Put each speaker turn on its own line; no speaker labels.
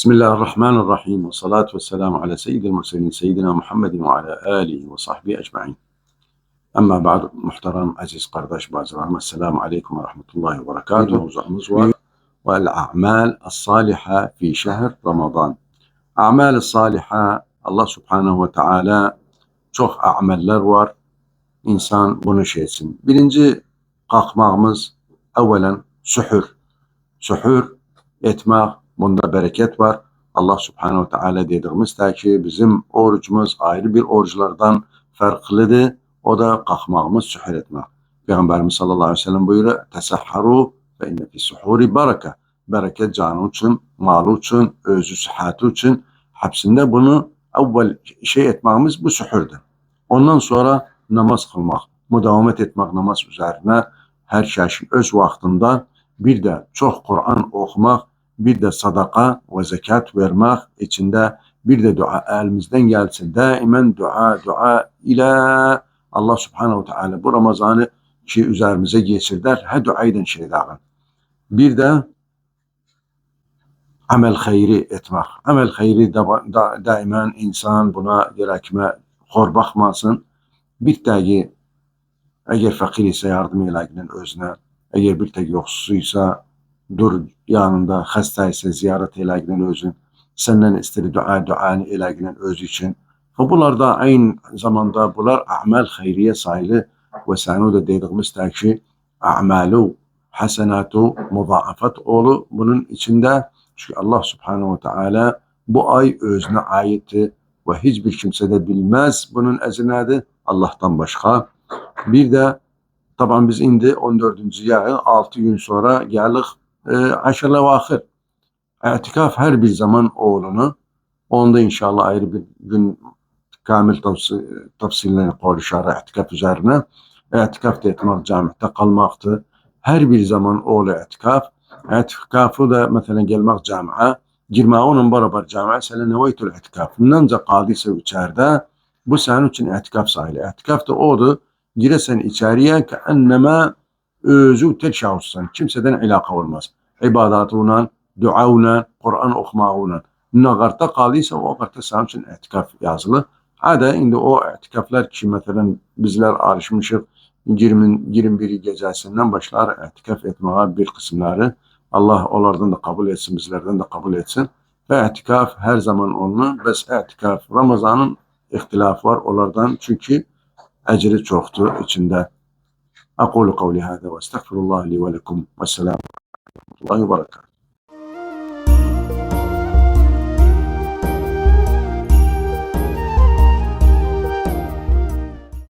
Bismillahirrahmanirrahim. Ve salatu ve selamu ala seyyidil murselin seyyidina Muhammedin ve ala alihi ve sahbihi ecma'in. Ama ba'du, muhterem aziz kardeş bazılarım. Esselamu aleyküm ve rahmetullahi ve berekatuhu. Mevzuumuz var. Vel a'mal as-saliha fi şehr Ramazan. A'mal as-saliha, Allah subhanahu ve teala çok ameller var. İnsan bunu şey etsin. Birinci kalkmağımız evvelen suhur. Suhur etmek, bunda bereket var. Allah subhanahu teala dediğimizde ki bizim orucumuz ayrı bir oruçlardan farklıdır. O da kalkmağımız, suhur etmek. Peygamberimiz sallallahu aleyhi ve sellem buyuruyor: "Tesahharu fe inne fi suhuri bereke." Bereket canı için, malı için, özü sıhhati için. Hepsinde bunu evvel şey etmemiz bu suhurdur. Ondan sonra namaz kılmak, mudavemet etmek namaz üzerine her şey öz vaktinde. Bir de çok Kur'an okumak, bir de sadaka ve zekat vermek içinde, bir de dua elimizden gelsin. Daimen dua ile Allah subhanahu teala bu Ramazan'ı ki üzerimize geçirdiler. Her duayden şey dağın. Bir de amel hayri etmek. Amel hayri daimen insan buna gerekme hor bakmasın. Bir tagi eğer fakir ise yardım eyleyin özüne. Eğer bir tek yoksuzuysa dur yanında, hasta ise ziyaret eyleyin özün. Senden istedi duanı eyleyin öz için. Ve bunlar da aynı zamanda bunlar a'mal hayriye sayılı ve sanu da dediğimiz ki a'malu hasenatu mudaafat oğlu bunun içinde. Çünkü Allah subhanahu ve teala bu ay özüne ayetti ve hiçbir kimse de bilmez bunun ezinadı Allah'tan başka. Bir de taban biz indi 14. yağı 6 gün sonra geldik aşırı vakır. İtikaf her bir zaman oğlunu. Onda inşallah ayrı bir gün kamil tafsillerini konuşar itikaf üzerine. İtikaf da etmek camide kalmaktı. Her bir zaman oğlu itikaf. İtikafı da mesela gelmek camiye. Girme onun beraber camiye. Sele nevaytul itikaf. Nanca kaldıysa içeride bu senin için itikaf sayılı. İtikaf da odur. Giresen içeriye ki enneme özü tek şahıssan. Kimseden ilaka olmaz. İbadatına, duauna, Kur'an okumağına. Nagarta kaldıysa o vakitte senin için itikaf yazılı. Hadi indi o itikaflar ki mesela bizler alışmışız 21 gecesinden başlar itikaf etmeye bir kısımları. Allah onlardan da kabul etsin, bizlerden de kabul etsin. Ve itikaf her zaman olunur. Bes itikaf Ramazan'ın ihtilafı var onlardan çünkü ecri çoktur içinde. Aqulu kavli hâzâ ve estağfirullah li ve lekum ve selamu aleykum ve rahmetullahi ve berekatuhu.